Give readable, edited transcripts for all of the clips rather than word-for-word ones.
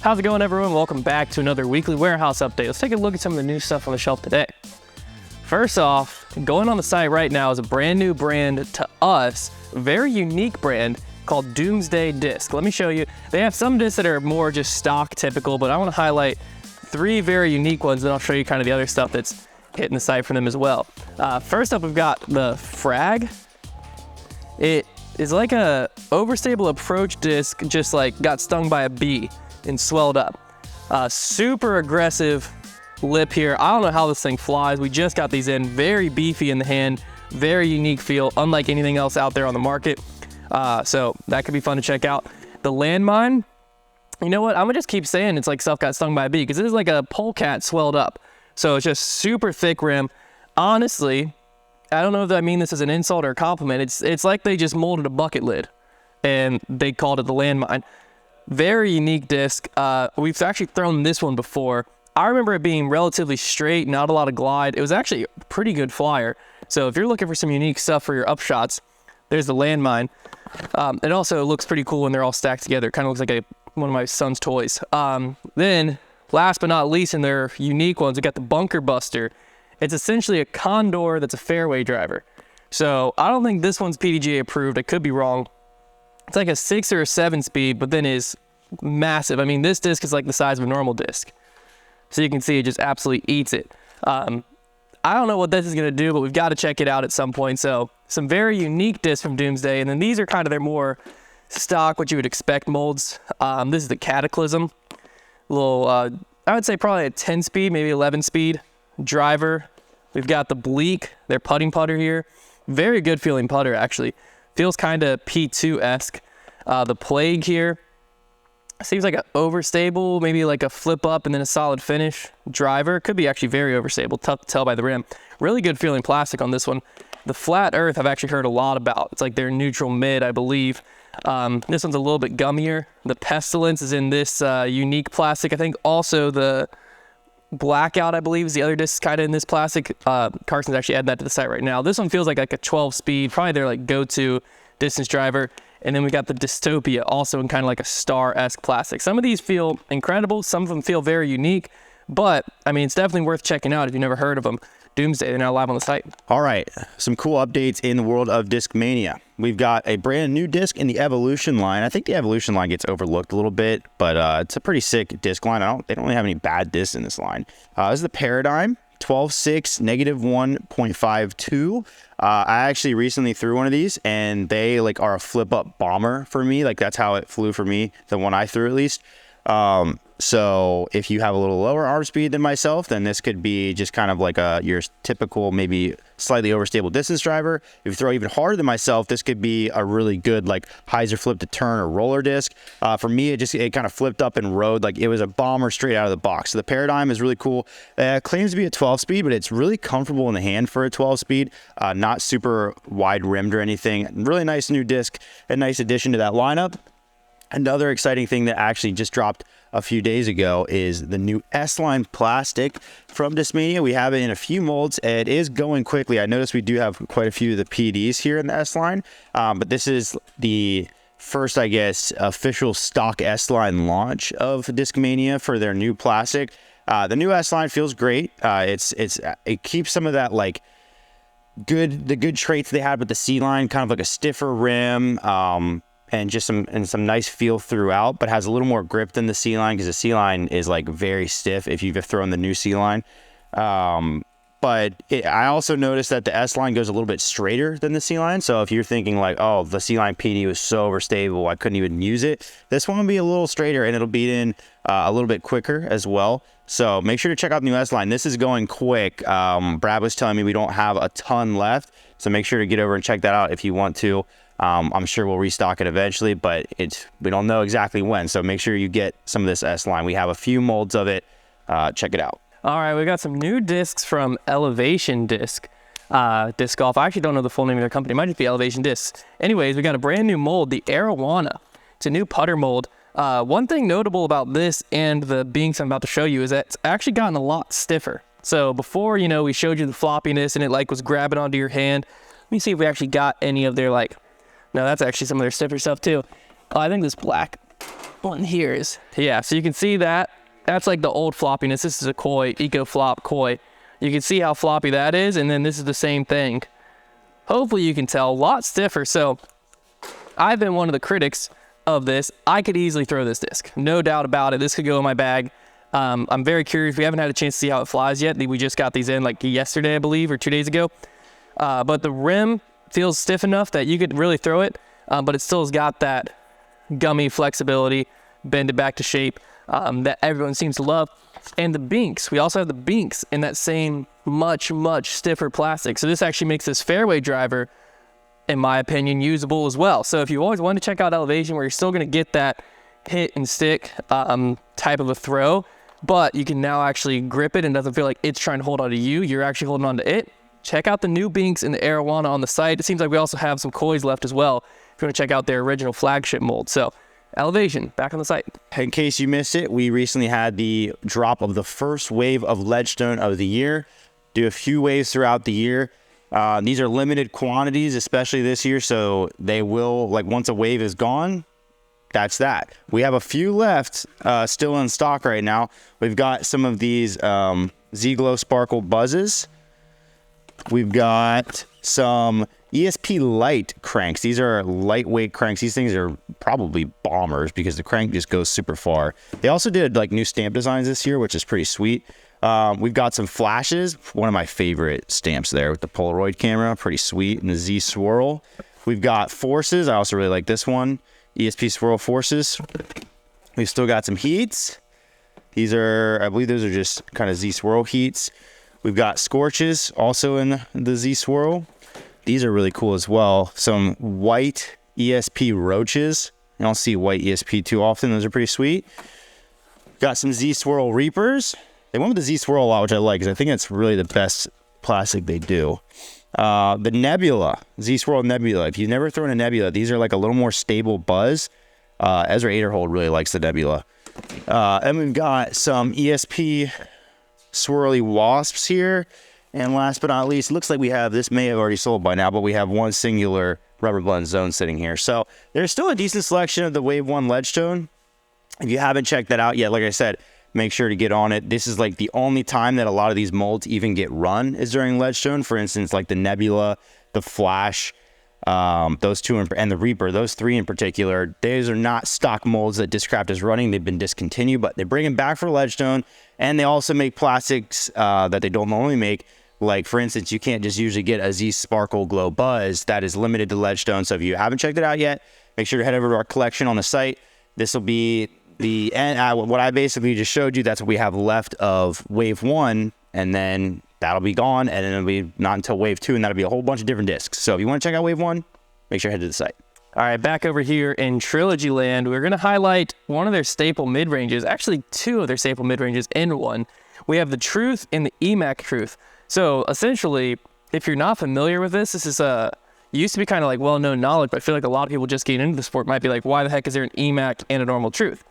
How's it going, everyone? Welcome back to another weekly warehouse update. Let's take a look at some of the new stuff on the shelf today. First off, going on the site right now is a brand new brand to us, very unique brand called Doomsday disc. Let me show you. They have some discs that are more just stock typical, but I want to highlight three very unique ones, and I'll show you kind of the other stuff that's hitting the site from them as well. First up, we've got the Frag. It is like a overstable approach disc, just like got stung by a bee and swelled up. Super aggressive lip here. I don't know how this thing flies. We just got these in, very beefy in the hand, very unique feel, unlike anything else out there on the market. So that could be fun to check out. The Landmine, you know what? I'm gonna just keep saying it's like stuff got stung by a bee because it is like a polecat swelled up. So it's just super thick rim. Honestly, I don't know if I mean this as an insult or a compliment. It's like they just molded a bucket lid and they called it the Landmine. Very unique disc. We've actually thrown this one before. I remember it being relatively straight, not a lot of glide. It was actually a pretty good flyer. So if you're looking for some unique stuff for your upshots, there's the Landmine. It also looks pretty cool when they're all stacked together. It kind of looks like one of my son's toys. Then, last but not least, in their unique ones, we got the Bunker Buster. It's essentially a Condor that's a fairway driver. So I don't think this one's PDGA approved. I could be wrong. It's like a 6 or a 7 speed, but then is massive. I mean, this disc is like the size of a normal disc. So you can see it just absolutely eats it. I don't know what this is gonna do, but we've got to check it out at some point. So some very unique discs from Doomsday, and then these are kind of their more stock, what you would expect molds. This is the Cataclysm. Little, I would say probably a 10 speed, maybe 11 speed driver. We've got the Bleak, their putting putter here. Very good feeling putter, actually. Feels kind of P2-esque. The Plague here. Seems like an overstable, maybe like a flip up and then a solid finish driver. Could be actually very overstable, tough to tell by the rim. Really good feeling plastic on this one. The Flat Earth I've actually heard a lot about. It's like their neutral mid, I believe. This one's a little bit gummier. The Pestilence is in this unique plastic. I think also the Blackout, I believe, is the other disc kind of in this plastic. Carson's actually adding that to the site right now. This one feels like a 12 speed, probably their like go-to distance driver. And then we got the Dystopia, also in kind of like a star-esque plastic. Some of these feel incredible. Some of them feel very unique. But, I mean, it's definitely worth checking out if you've never heard of them. Doomsday, they're now live on the site. All right, some cool updates in the world of Disc Mania. We've got a brand new disc in the Evolution line. I think the Evolution line gets overlooked a little bit, but it's a pretty sick disc line. They don't really have any bad discs in this line. This is the Paradigm. 12.6, negative 1.52. I actually recently threw one of these, and they like are a flip up bomber for me. Like that's how it flew for me, the one I threw at least. So if you have a little lower arm speed than myself, then this could be just kind of like your typical, maybe slightly overstable distance driver. If you throw even harder than myself, this could be a really good like hyzer flip to turn or roller disc. For me, it kind of flipped up and rode like it was a bomber straight out of the box. So the Paradigm is really cool. Claims to be a 12 speed, but it's really comfortable in the hand for a 12 speed. Not super wide rimmed or anything. Really nice new disc, a nice addition to that lineup. Another exciting thing that actually just dropped a few days ago is the new S-Line plastic from Disc Mania. We have it in a few molds. It is going quickly. I noticed we do have quite a few of the PDs here in the S-Line, but this is the first, I guess, official stock S-Line launch of Disc Mania for their new plastic. The new S-Line feels great. It keeps some of that like the good traits they had with the C-Line, kind of like a stiffer rim, and just some nice feel throughout, but has a little more grip than the C-Line because the C-Line is like very stiff if you've thrown the new C-Line. But I also noticed that the S-Line goes a little bit straighter than the C-Line. So if you're thinking like, oh, the C-Line PD was so overstable, I couldn't even use it. This one will be a little straighter and it'll beat in a little bit quicker as well. So make sure to check out the new S-Line. This is going quick. Brad was telling me we don't have a ton left. So make sure to get over and check that out if you want to. I'm sure we'll restock it eventually, but we don't know exactly when. So make sure you get some of this S-Line. We have a few molds of it. Check it out. All right, we got some new discs from Elevation Disc Golf. I actually don't know the full name of their company. It might just be Elevation Discs. Anyways, we got a brand new mold, the Arowana. It's a new putter mold. One thing notable about this and the beings I'm about to show you is that it's actually gotten a lot stiffer. So before, you know, we showed you the floppiness and it like was grabbing onto your hand. Let me see if we actually got any of their like, no, that's actually some of their stiffer stuff too. I think this black. one here is, yeah, so you can see that. That's like the old floppiness. This is a Koi, Eco Flop Koi. You can see how floppy that is, and then this is the same thing. Hopefully you can tell, a lot stiffer. So I've been one of the critics of this. I could easily throw this disc, no doubt about it. This could go in my bag. I'm very curious. We haven't had a chance to see how it flies yet. We just got these in like yesterday, I believe, or 2 days ago. But the rim feels stiff enough that you could really throw it, but it still has got that gummy flexibility, bend it back to shape that everyone seems to love. And the binks, we also have the binks in that same much stiffer plastic. So this actually makes this fairway driver, in my opinion, usable as well. So if you always want to check out elevation where you're still going to get that hit and stick type of a throw, but you can now actually grip it and doesn't feel like it's trying to hold on to you, you're actually holding on to it. Check out the new binks in the Arowana on the site. It seems like we also have some Kois left as well if you want to check out their original flagship mold. So elevation, back on the site. In case you missed it, we recently had the drop of the first wave of Ledgestone of the year. Do a few waves throughout the year. These are limited quantities, especially this year, so they will, like, once a wave is gone, that's that. We have a few left still in stock right now. We've got some of these Z-Glow Sparkle Buzzes. We've got some ESP Light cranks. These are lightweight cranks. These things are probably bombers because the crank just goes super far. They also did like new stamp designs this year, which is pretty sweet. We've got some flashes. One of my favorite stamps there with the Polaroid camera, pretty sweet. And the Z Swirl. We've got Forces. I also really like this one. ESP Swirl Forces. We've still got some heats. These are, I believe those are just kind of Z Swirl heats. We've got Scorches also in the Z Swirl. These are really cool as well. Some white ESP Roaches. You don't see white ESP too often. Those are pretty sweet. Got some Z Swirl Reapers. They went with the Z Swirl a lot, which I like because I think it's really the best plastic they do. The Nebula, Z Swirl Nebula. If you've never thrown a Nebula, these are like a little more stable buzz. Ezra Aderhold really likes the Nebula. And we've got some ESP Swirly Wasps here. And last but not least, it looks like we have, this may have already sold by now, but we have one singular Rubber Blend Zone sitting here. So there's still a decent selection of the Wave 1 Ledgestone. If you haven't checked that out yet, like I said, make sure to get on it. This is like the only time that a lot of these molds even get run is during Ledgestone. For instance, like the Nebula, the Flash, those two, and the Reaper, those three in particular. Those are not stock molds that Discraft is running. They've been discontinued, but they bring them back for Ledgestone. And they also make plastics that they don't normally make. Like, for instance, you can't just usually get a Z Sparkle Glow Buzz that is limited to Ledgestone. So if you haven't checked it out yet, make sure to head over to our collection on the site. This will be the end. What I basically just showed you, that's what we have left of Wave 1. And then that'll be gone. And then it'll be not until Wave 2. And that'll be a whole bunch of different discs. So if you want to check out Wave 1, make sure to head to the site. All right, back over here in Trilogy land, we're going to highlight one of their staple mid-ranges, actually two of their staple mid-ranges in one. We have the Truth and the EMAC Truth. So essentially, if you're not familiar with this, this is used to be kind of like well-known knowledge, but I feel like a lot of people just getting into the sport might be like, why the heck is there an EMAC and a normal Truth?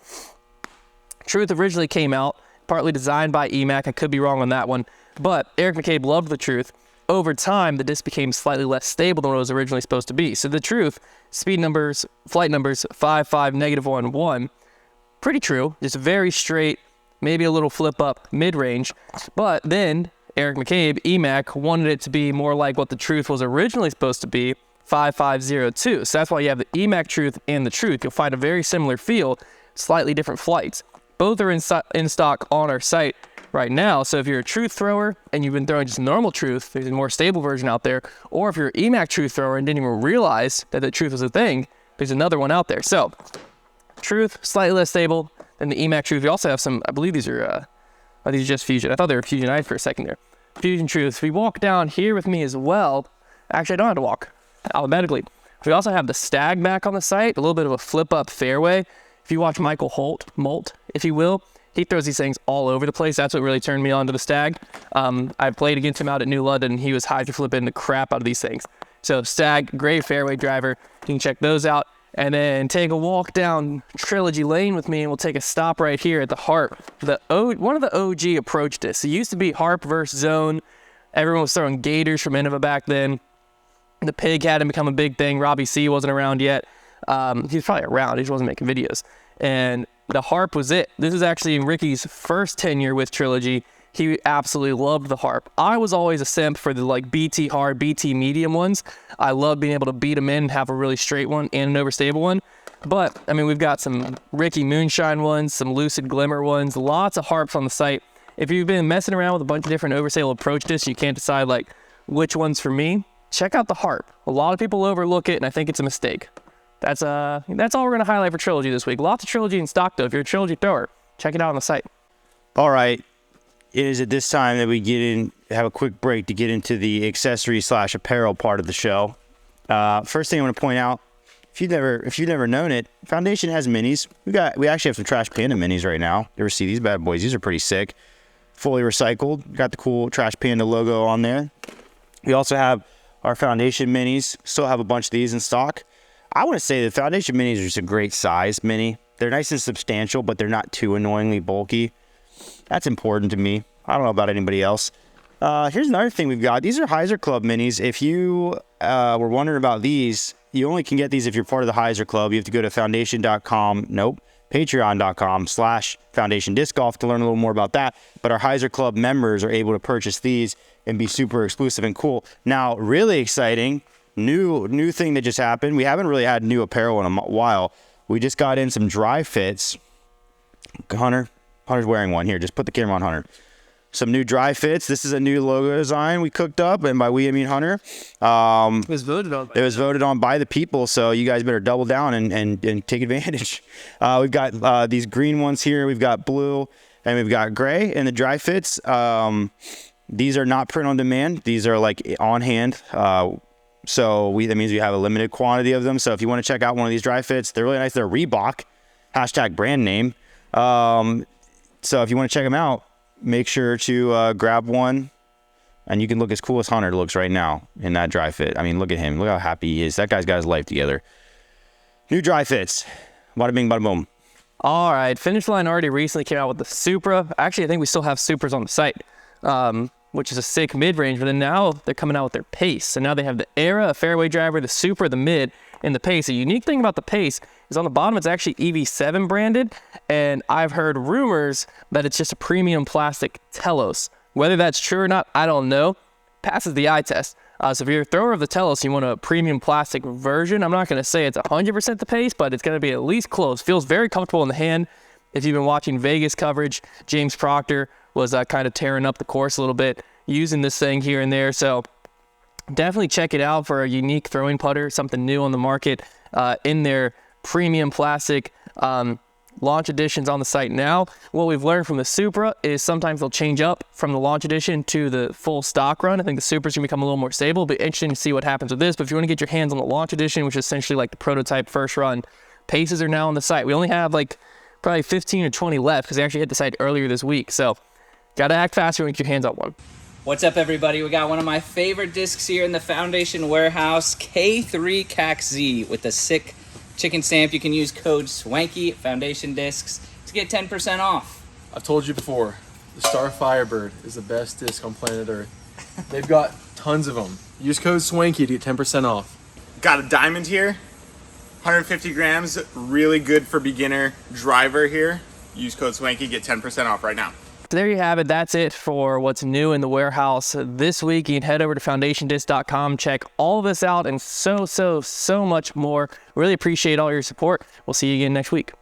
Truth originally came out, partly designed by EMAC. I could be wrong on that one, but Eric McCabe loved the Truth. Over time, the disc became slightly less stable than what it was originally supposed to be. So the Truth, speed numbers, flight numbers, 5, 5, -1, 1. Pretty true, just very straight, maybe a little flip up mid-range. But then Eric McCabe, EMAC, wanted it to be more like what the Truth was originally supposed to be, 5, 5, 0, 2. So that's why you have the EMAC Truth and the Truth. You'll find a very similar feel, slightly different flights. Both are in stock on our site right now. So if you're a Truth thrower and you've been throwing just normal Truth, there's a more stable version out there. Or if you're an EMAC Truth thrower and didn't even realize that the Truth was a thing, there's another one out there. So Truth, slightly less stable than the EMAC Truth. We also have some, I believe these are just Fusion. I thought they were Fusionized for a second there. Fusion Truth. If we walk down here with me as well, actually I don't have to walk alphabetically. We also have the Stag back on the site, a little bit of a flip up fairway. If you watch Michael Molt, if you will, he throws these things all over the place. That's what really turned me on to the Stag. I played against him out at New London, and he was hydro flipping the crap out of these things. So Stag, great fairway driver. You can check those out. And then take a walk down Trilogy Lane with me, and we'll take a stop right here at the Harp. One of the OG approach discs. It used to be Harp versus Zone. Everyone was throwing Gators from Innova back then. The Pig hadn't become a big thing. Robbie C wasn't around yet. He was probably around, he just wasn't making videos. And the harp was it. This is actually Ricky's first tenure with Trilogy. He absolutely loved the harp. I was always a simp for the like BT hard, BT medium ones. I love being able to beat them in and have a really straight one and an overstable one. But I mean, we've got some Ricky Moonshine ones, some Lucid Glimmer ones, lots of harps on the site. If you've been messing around with a bunch of different overstable approach discs, you can't decide like which one's for me, check out the harp. A lot of people overlook it, and I think it's a mistake. That's all we're gonna highlight for Trilogy this week. Lots of Trilogy in stock though. If you're a Trilogy thrower, check it out on the site. All right. It is at this time that we have a quick break to get into the accessory/apparel part of the show. First thing I want to point out, if you've never known it, Foundation has minis. We actually have some Trash Panda minis right now. You ever see these bad boys? These are pretty sick. Fully recycled. Got the cool Trash Panda logo on there. We also have our Foundation minis. Still have a bunch of these in stock. I want to say the Foundation minis are just a great size mini. They're nice and substantial, but they're not too annoyingly bulky. That's important to me. I don't know about anybody else. Here's another thing we've got. These are Heiser Club minis. If you were wondering about these, you only can get these if you're part of the Heiser Club. You have to go to patreon.com/Foundation Disc Golf to learn a little more about that. But our Heiser Club members are able to purchase these and be super exclusive and cool. Now, really exciting, new thing that just happened. We haven't really had new apparel in a while. We just got in some dry fits. Hunter's wearing one. Here, just put the camera on Hunter. Some new dry fits. This is a new logo design we cooked up, and by we I mean Hunter. It was voted on. It was voted on by the people, so you guys better double down and take advantage. We've got these green ones here. We've got blue, and we've got gray. And the dry fits, these are not print on demand. These are like on hand. So that means we have a limited quantity of them. So if you want to check out one of these dry fits, they're really nice. They're Reebok, #brand name. So if you want to check them out, make sure to grab one, and you can look as cool as Hunter looks right now in that dry fit. I mean, look at him. Look how happy he is. That guy's got his life together. New dry fits. Bada bing, bada boom. All right, Finish Line already recently came out with the Supra. Actually, I think we still have Supras on the site, which is a sick mid-range, but then now they're coming out with their Pace. So now they have the Era, a fairway driver, the Supra, the mid, and the Pace. A unique thing about the Pace is on the bottom, it's actually EV7 branded, and I've heard rumors that it's just a premium plastic Telos. Whether that's true or not, I don't know. Passes the eye test. So if you're a thrower of the Telos, you want a premium plastic version. I'm not going to say it's 100% the Pace, but it's going to be at least close. Feels very comfortable in the hand. If you've been watching Vegas coverage, James Proctor was kind of tearing up the course a little bit, using this thing here and there. So definitely check it out for a unique throwing putter, something new on the market in their premium plastic launch editions on the site now. What we've learned from the Supra is sometimes they'll change up from the launch edition to the full stock run. I think the Supra's gonna become a little more stable, but interesting to see what happens with this. But if you want to get your hands on the launch edition, which is essentially like the prototype first run, Paces are now on the site. We only have like probably 15 or 20 left because they actually hit the site earlier this week. So gotta act faster when you get your hands on one. What's up, everybody? We got one of my favorite discs here in the Foundation warehouse, K3 CAC Z with the sick chicken stamp. You can use code SWANKY Foundation Discs to get 10% off. I've told you before, the Star Firebird is the best disc on planet Earth. They've got tons of them. Use code SWANKY to get 10% off. Got a diamond here, 150 grams, really good for beginner driver here. Use code SWANKY, get 10% off right now. So there you have it. That's it for what's new in the warehouse this week. You can head over to foundationdisc.com, check all of this out and so much more. Really appreciate all your support. We'll see you again next week.